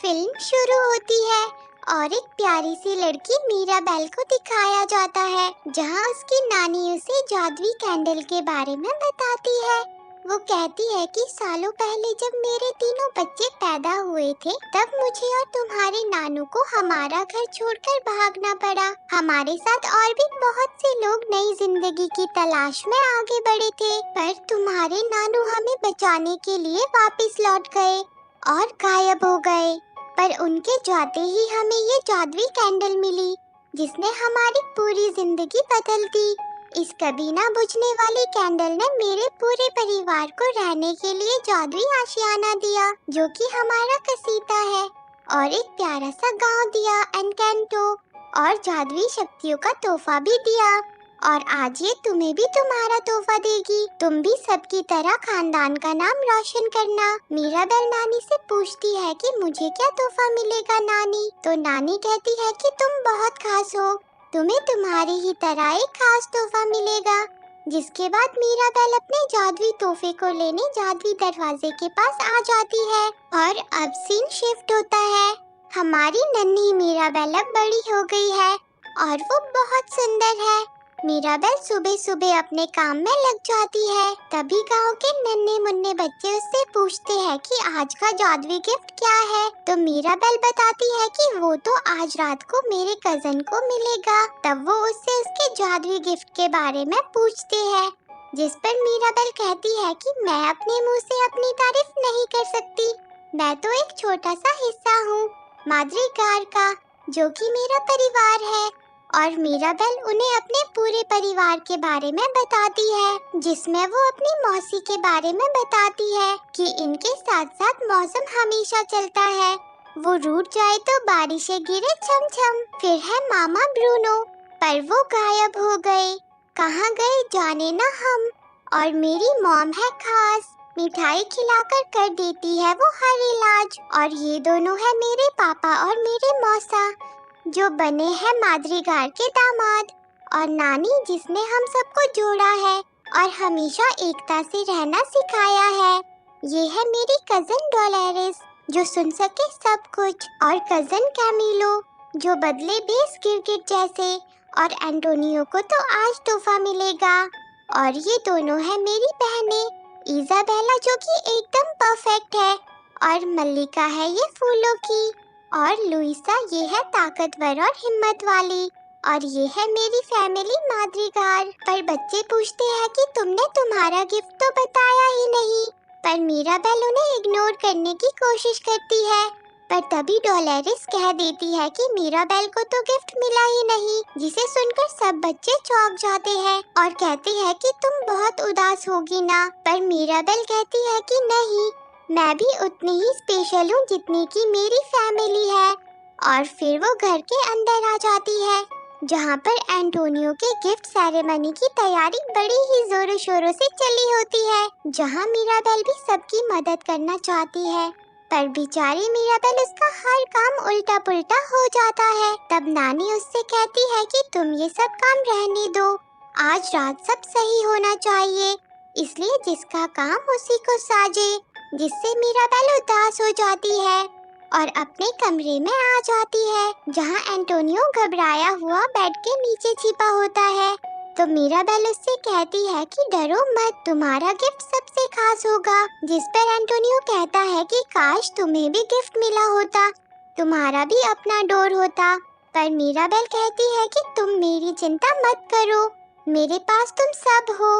Film शुरू होती है और एक प्यारी सी लड़की मीराबेल को दिखाया जाता है, जहां उसकी नानी उसे जादुई कैंडल के बारे में बताती है। वो कहती है कि सालों पहले जब मेरे तीनों बच्चे पैदा हुए थे, तब मुझे और तुम्हारे नानू को हमारा घर छोड़कर भागना पड़ा। हमारे साथ और भी बहुत से लोग नई जिंदगी की तलाश में आगे बढ़े थे, पर तुम्हारे नानू हमें बचाने के लिए वापस लौट गए और गायब हो गए। पर उनके जाते ही हमें ये जादुई कैंडल मिली, जिसने हमारी पूरी जिंदगी बदल दी। इस कभी ना बुझने वाली कैंडल ने मेरे पूरे परिवार को रहने के लिए जादुई आशियाना दिया, जो कि हमारा कसीता है, और एक प्यारा सा गांव दिया, एनकेंटो, और जादुई शक्तियों का तोहफा भी दिया। और आज ये तुम्हें भी तुम्हारा तोहफा देगी। तुम भी सबकी तरह खानदान का नाम रोशन करना। मीराबेल नानी से पूछती है कि मुझे क्या तोहफा मिलेगा नानी? तो नानी कहती है कि तुम बहुत खास हो, तुम्हें तुम्हारी ही तरह एक खास तोहफा मिलेगा। जिसके बाद मीराबेल अपने जादुई तोहफे को लेने जादुई दरवाजे के पास आ जाती है। और अब सीन शिफ्ट होता है। हमारी नन्ही मीराबेल अब बड़ी हो गई है और वो बहुत सुंदर है। मीराबेल सुबह सुबह अपने काम में लग जाती है। तभी गांव के नन्हे मुन्ने बच्चे उससे पूछते हैं कि आज का जादुई गिफ्ट क्या है। तो मीराबेल बताती है कि वो तो आज रात को मेरे कजन को मिलेगा। तब वो उससे उसके जादुई गिफ्ट के बारे में पूछते हैं, जिस पर मीराबेल कहती है कि मैं अपने मुंह से अपनी तारीफ नहीं कर सकती। मैं तो एक छोटा सा हिस्सा हूँ माद्रिगार का, जो कि मेरा परिवार है। और मीराबेल उन्हें अपने पूरे परिवार के बारे में बताती है, जिसमें वो अपनी मौसी के बारे में बताती है कि इनके साथ साथ मौसम हमेशा चलता है। वो रूठ जाए तो बारिशें गिरे छम छम। फिर है मामा ब्रूनो, पर वो गायब हो गए, कहाँ गए जाने ना हम। और मेरी मॉम है खास, मिठाई खिलाकर कर देती है वो हर इलाज। और ये दोनों है मेरे पापा और मेरे मौसा, जो बने हैं माद्रिगार के दामाद। और नानी, जिसने हम सबको जोड़ा है और हमेशा एकता से रहना सिखाया है। ये है मेरी कजन डोलेरिस, जो सुन सके सब कुछ। और कजन कैमिलो, जो बदले बेस गिरगिट जैसे। और एंटोनियो को तो आज तोहफा मिलेगा। और ये दोनों है मेरी बहनें, इजाबेला जो कि एकदम परफेक्ट है, और मल्लिका है ये फूलों की, और लुइसा ये है ताकतवर और हिम्मत वाली। और ये है मेरी फैमिली माद्रिगार। पर बच्चे पूछते हैं कि तुमने तुम्हारा गिफ्ट तो बताया ही नहीं। पर मीराबेल उन्हें इग्नोर करने की कोशिश करती है। पर तभी डोलेरिस कह देती है कि मीराबेल को तो गिफ्ट मिला ही नहीं, जिसे सुनकर सब बच्चे चौंक जाते हैं और कहते हैं कि तुम बहुत उदास होगी ना। पर मीराबेल कहती है कि नहीं, मैं भी उतनी ही स्पेशल हूँ जितनी की मेरी फैमिली है। और फिर वो घर के अंदर आ जाती है, जहाँ पर एंटोनियो के गिफ्ट सेरेमनी की तैयारी बड़ी ही जोरों शोरों से चली होती है, जहाँ मीराबेल भी सबकी मदद करना चाहती है। पर बेचारी मीराबेल उसका हर काम उल्टा पुल्टा हो जाता है। तब नानी उससे कहती है कि तुम ये सब काम रहने दो, आज रात सब सही होना चाहिए, इसलिए जिसका काम उसी को साजे। जिससे मीराबेल उदास हो जाती है और अपने कमरे में आ जाती है, जहां एंटोनियो घबराया हुआ बेड के नीचे छिपा होता है। तो मीराबेल उससे कहती है कि डरो मत, तुम्हारा गिफ्ट सबसे खास होगा। जिस पर एंटोनियो कहता है कि काश तुम्हें भी गिफ्ट मिला होता, तुम्हारा भी अपना डोर होता। पर मीराबेल कहती है कि तुम मेरी चिंता मत करो, मेरे पास तुम सब हो,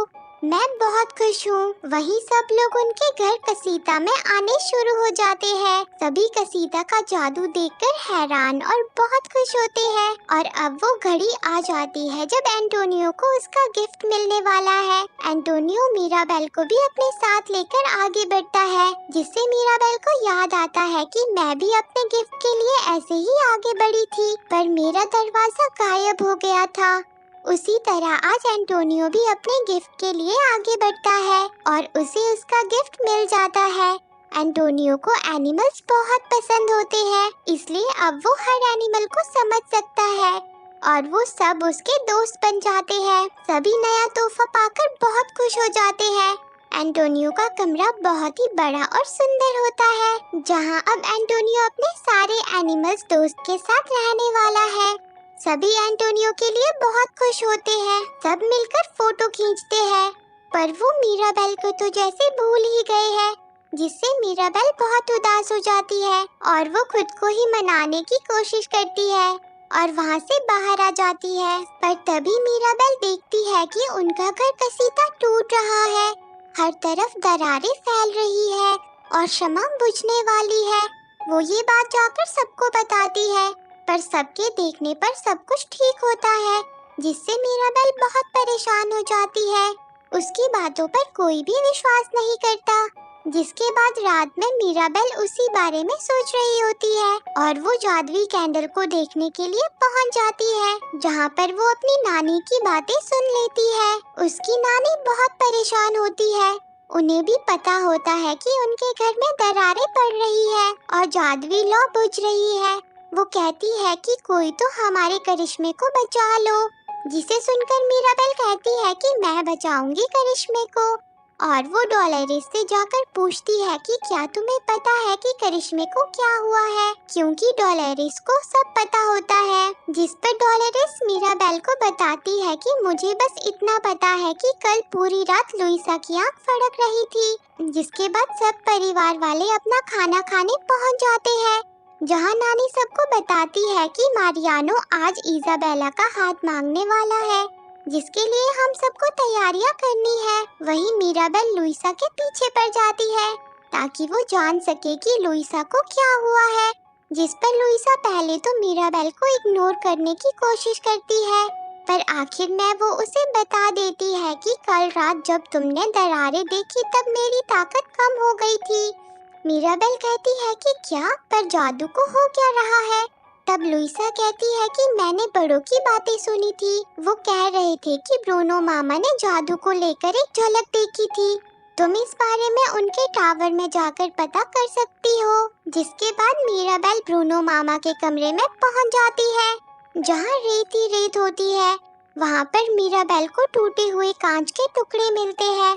मैं बहुत खुश हूँ। वहीं सब लोग उनके घर कसीता में आने शुरू हो जाते हैं। सभी कसीता का जादू देखकर हैरान और बहुत खुश होते हैं। और अब वो घड़ी आ जाती है जब एंटोनियो को उसका गिफ्ट मिलने वाला है। एंटोनियो मीराबेल को भी अपने साथ लेकर आगे बढ़ता है, जिससे मीराबेल को याद आता है कि मैं भी अपने गिफ्ट के लिए ऐसे ही आगे बढ़ी थी, पर मेरा दरवाजा गायब हो गया था। उसी तरह आज एंटोनियो भी अपने गिफ्ट के लिए आगे बढ़ता है और उसे उसका गिफ्ट मिल जाता है। एंटोनियो को एनिमल्स बहुत पसंद होते हैं, इसलिए अब वो हर एनिमल को समझ सकता है और वो सब उसके दोस्त बन जाते हैं। सभी नया तोहफा पाकर बहुत खुश हो जाते हैं। एंटोनियो का कमरा बहुत ही बड़ा और सुंदर होता है, जहाँ अब एंटोनियो अपने सारे एनिमल्स दोस्त के साथ रहने वाला है। सभी एंटोनियो के लिए बहुत खुश होते हैं, सब मिलकर फोटो खींचते हैं, पर वो मीराबेल को तो जैसे भूल ही गए हैं, जिससे मीराबेल बहुत उदास हो जाती है और वो खुद को ही मनाने की कोशिश करती है और वहाँ से बाहर आ जाती है। पर तभी मीराबेल देखती है कि उनका घर कसीदा टूट रहा है, हर तरफ दरारें फैल रही है और शम्मा बुझने वाली है। वो ये बात जाकर सबको बताती है, पर सबके देखने पर सब कुछ ठीक होता है, जिससे मीराबेल बहुत परेशान हो जाती है। उसकी बातों पर कोई भी विश्वास नहीं करता, जिसके बाद रात में मीराबेल उसी बारे में सोच रही होती है और वो जादुई कैंडल को देखने के लिए पहुंच जाती है, जहां पर वो अपनी नानी की बातें सुन लेती है। उसकी नानी बहुत परेशान होती है, उन्हें भी पता होता है कि उनके घर में दरारें पड़ रही है और जादुई लौ बुझ रही है। वो कहती है कि कोई तो हमारे करिश्मे को बचा लो, जिसे सुनकर मीराबेल कहती है कि मैं बचाऊंगी करिश्मे को। और वो डोलोरेस से जाकर पूछती है कि क्या तुम्हें पता है कि करिश्मे को क्या हुआ है, क्योंकि डोलोरेस को सब पता होता है। जिस पर डोलोरेस मीराबेल को बताती है कि मुझे बस इतना पता है कि कल पूरी रात लुइसा की आंख फड़क रही थी। जिसके बाद सब परिवार वाले अपना खाना खाने पहुंच जाते हैं, जहां नानी सबको बताती है कि मारियानो आज इजाबेला का हाथ मांगने वाला है, जिसके लिए हम सबको तैयारियां करनी है। वहीं मीराबेल लुइसा के पीछे पड़ जाती है ताकि वो जान सके कि लुइसा को क्या हुआ है, जिस पर लुइसा पहले तो मीराबेल को इग्नोर करने की कोशिश करती है, पर आखिर में वो उसे बता देती है कि कल रात जब तुमने दरारें देखी तब मेरी ताकत कम हो गई थी। मीराबेल कहती है कि क्या, पर जादू को हो क्या रहा है। तब लुइसा कहती है कि मैंने बड़ों की बातें सुनी थी, वो कह रहे थे कि ब्रूनो मामा ने जादू को लेकर एक झलक देखी थी। तुम इस बारे में उनके टावर में जाकर पता कर सकती हो। जिसके बाद मीराबेल ब्रूनो मामा के कमरे में पहुंच जाती है, जहां रेत ही रेत होती है। वहां पर मीराबेल को टूटे हुए कांच के टुकड़े मिलते हैं,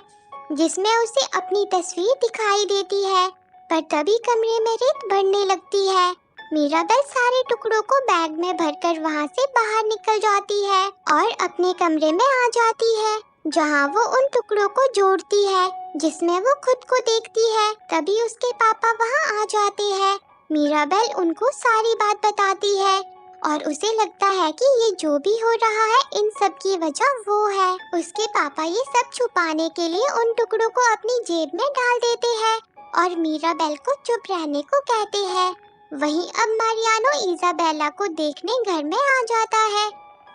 जिसमें उसे अपनी तस्वीर दिखाई देती है, पर तभी कमरे में रेत बढ़ने लगती है। मीराबेल सारे टुकड़ों को बैग में भरकर वहां से बाहर निकल जाती है और अपने कमरे में आ जाती है, जहां वो उन टुकड़ों को जोड़ती है, जिसमें वो खुद को देखती है। तभी उसके पापा वहां आ जाते हैं। मीराबेल उनको सारी बात बताती है और उसे लगता है कि ये जो भी हो रहा है इन सब की वजह वो है। उसके पापा ये सब छुपाने के लिए उन टुकड़ों को अपनी जेब में डाल देते हैं और मीराबेल को चुप रहने को कहते हैं। वहीं अब मारियानो इजाबेला को देखने घर में आ जाता है।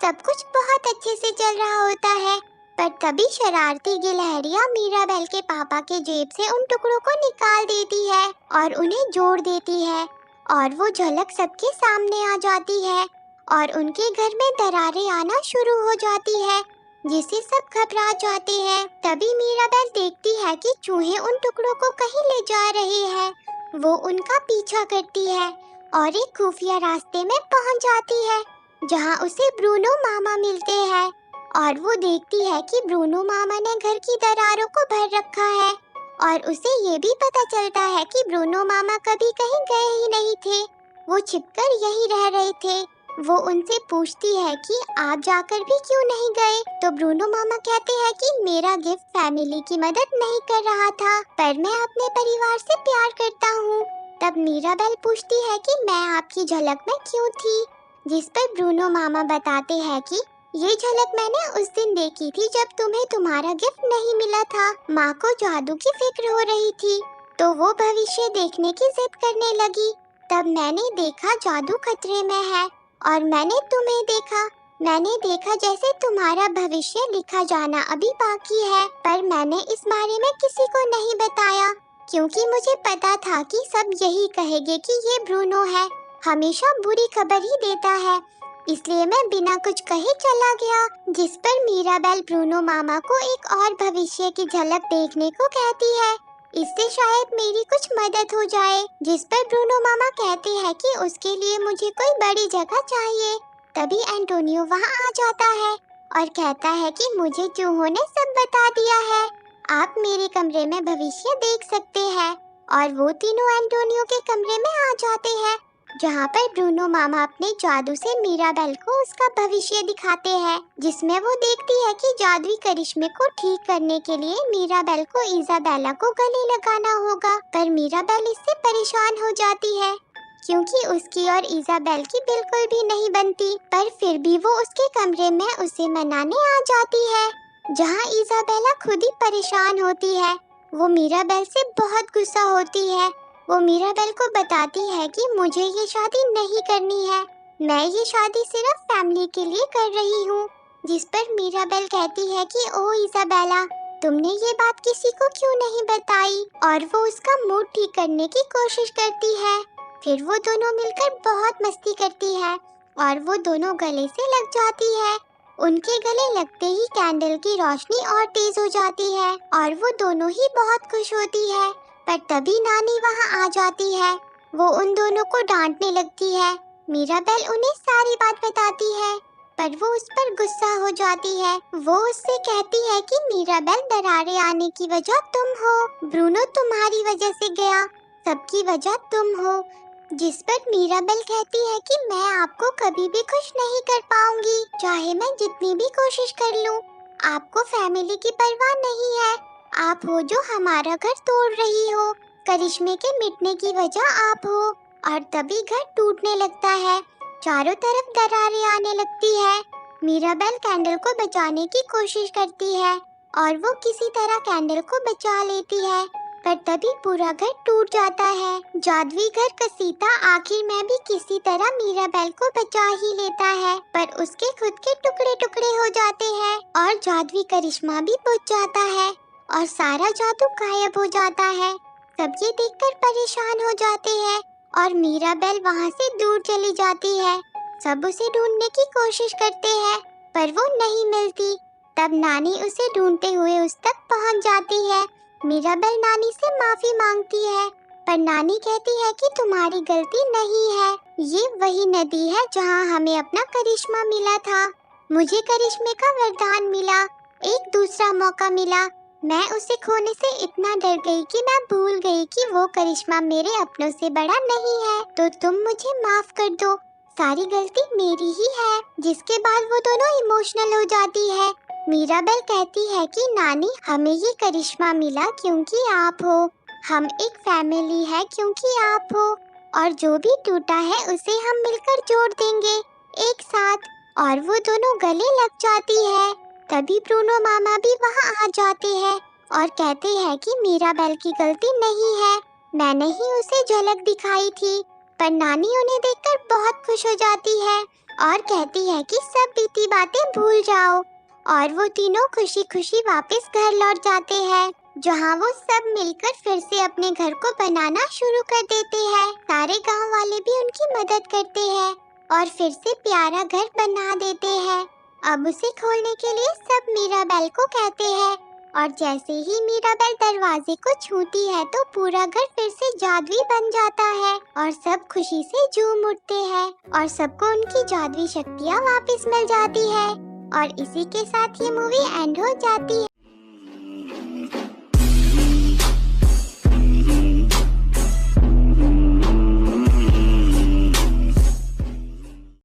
सब कुछ बहुत अच्छे से चल रहा होता है, पर तभी शरारती गिलहरियां मीराबेल के पापा के जेब से उन टुकड़ों को निकाल देती है और उन्हें जोड़ देती है, और वो झलक सबके सामने आ जाती है और उनके घर में दरारें आना शुरू हो जाती है, जिससे सब घबरा जाते हैं। तभी मीराबेल देखती है कि चूहे उन टुकड़ों को कहीं ले जा रहे हैं। वो उनका पीछा करती है और एक खुफिया रास्ते में पहुंच जाती है, जहां उसे ब्रूनो मामा मिलते हैं और वो देखती है कि ब्रूनो मामा ने घर की दरारों को भर रखा है और उसे ये भी पता चलता है कि ब्रूनो मामा कभी कहीं गए ही नहीं थे, वो छिपकर यहीं रह रहे थे। वो उनसे पूछती है कि आप जाकर भी क्यों नहीं गए, तो ब्रूनो मामा कहते हैं कि मेरा गिफ्ट फैमिली की मदद नहीं कर रहा था, पर मैं अपने परिवार से प्यार करता हूँ। तब मीराबेल पूछती है कि मैं आपकी झलक में क्यों थी, जिस पर ब्रूनो मामा बताते हैं कि ये झलक मैंने उस दिन देखी थी जब तुम्हें तुम्हारा गिफ्ट नहीं मिला था। माँ को जादू की फिक्र हो रही थी, तो वो भविष्य देखने की जिद करने लगी। तब मैंने देखा जादू खतरे में है और मैंने तुम्हें देखा। मैंने देखा जैसे तुम्हारा भविष्य लिखा जाना अभी बाकी है, पर मैंने इस बारे में किसी को नहीं बताया, क्योंकि मुझे पता था कि सब यही कहेंगे कि ये ब्रूनो है, हमेशा बुरी खबर ही देता है, इसलिए मैं बिना कुछ कहे चला गया। जिस पर मीराबेल ब्रूनो मामा को एक और भविष्य की झलक देखने को कहती है, इससे शायद मेरी कुछ मदद हो जाए। जिस पर ब्रूनो मामा कहते हैं कि उसके लिए मुझे कोई बड़ी जगह चाहिए। तभी एंटोनियो वहां आ जाता है और कहता है कि मुझे चूहों ने सब बता दिया है आप मेरे कमरे में भविष्य देख सकते हैं। और वो तीनों एंटोनियो के कमरे में आ जाते हैं, जहाँ पर ब्रूनो मामा अपने जादू से मीराबेल को उसका भविष्य दिखाते हैं, जिसमें वो देखती है कि जादुई करिश्मे को ठीक करने के लिए मीराबेल को इजाबेला को गले लगाना होगा। पर मीराबेल इससे परेशान हो जाती है, क्योंकि उसकी और इजाबेल की बिल्कुल भी नहीं बनती। पर फिर भी वो उसके कमरे में उसे मनाने आ जाती है, जहाँ इजाबेला खुद ही परेशान होती है। वो मीराबेल से बहुत गुस्सा होती है। वो मीराबेल को बताती है कि मुझे ये शादी नहीं करनी है, मैं ये शादी सिर्फ फैमिली के लिए कर रही हूँ। जिस पर मीराबेल कहती है कि ओ इजाबेला, तुमने ये बात किसी को क्यों नहीं बताई? और वो उसका मूड ठीक करने की कोशिश करती है। फिर वो दोनों मिलकर बहुत मस्ती करती है और वो दोनों गले से लग जाती है। उनके गले लगते ही कैंडल की रोशनी और तेज हो जाती है और वो दोनों ही बहुत खुश होती है। पर तभी नानी वहाँ आ जाती है। वो उन दोनों को डांटने लगती है। मीराबेल उन्हें सारी बात बताती है, पर वो उस पर गुस्सा हो जाती है। वो उससे कहती है कि मीराबेल, दरारें आने की वजह तुम हो, ब्रूनो तुम्हारी वजह से गया, सबकी वजह तुम हो। जिस पर मीराबेल कहती है कि मैं आपको कभी भी खुश नहीं कर पाऊंगी, चाहे मैं जितनी भी कोशिश कर लूं। आपको फैमिली की परवाह नहीं है, आप हो जो हमारा घर तोड़ रही हो, करिश्मे के मिटने की वजह आप हो। और तभी घर टूटने लगता है, चारों तरफ दरारें आने लगती है। मीराबेल कैंडल को बचाने की कोशिश करती है और वो किसी तरह कैंडल को बचा लेती है, पर तभी पूरा घर टूट जाता है। जादुई घर कसीता आखिर में भी किसी तरह मीराबेल को बचा ही लेता है, पर उसके खुद के टुकड़े टुकड़े हो जाते हैं और जादुई करिश्मा भी बुझ जाता है और सारा जादू गायब हो जाता है। सब ये देखकर परेशान हो जाते हैं और मीराबेल वहाँ से दूर चली जाती है। सब उसे ढूंढने की कोशिश करते हैं, पर वो नहीं मिलती। तब नानी उसे ढूंढते हुए उस तक पहुँच जाती है। मीराबेल नानी से माफी मांगती है, पर नानी कहती है कि तुम्हारी गलती नहीं है, ये वही नदी है जहाँ हमें अपना करिश्मा मिला था। मुझे करिश्मे का वरदान मिला, एक दूसरा मौका मिला। मैं उसे खोने से इतना डर गई कि मैं भूल गई कि वो करिश्मा मेरे अपनों से बड़ा नहीं है, तो तुम मुझे माफ कर दो, सारी गलती मेरी ही है। जिसके बाद वो दोनों इमोशनल हो जाती है। मीराबेल कहती है कि नानी, हमें ये करिश्मा मिला क्योंकि आप हो, हम एक फैमिली है क्योंकि आप हो, और जो भी टूटा है उसे हम मिलकर जोड़ देंगे एक साथ। और वो दोनों गले लग जाती है। तभी ब्रूनो मामा भी वहाँ आ जाते हैं और कहते हैं कि मीराबेल की गलती नहीं है, मैंने ही उसे झलक दिखाई थी। पर नानी उन्हें देखकर बहुत खुश हो जाती है और कहती है कि सब बीती बातें भूल जाओ। और वो तीनों खुशी खुशी वापस घर लौट जाते हैं, जहाँ वो सब मिलकर फिर से अपने घर को बनाना शुरू कर देते हैं। सारे गांव वाले भी उनकी मदद करते हैं और फिर से प्यारा घर बना देते हैं। अब उसे खोलने के लिए सब मीराबेल को कहते हैं और जैसे ही मीराबेल दरवाजे को छूती है तो पूरा घर फिर से जादुई बन जाता है और सब खुशी से झूम उठते हैं और सबको उनकी जादुई शक्तियाँ वापस मिल जाती है। और इसी के साथ ये मूवी एंड हो जाती है।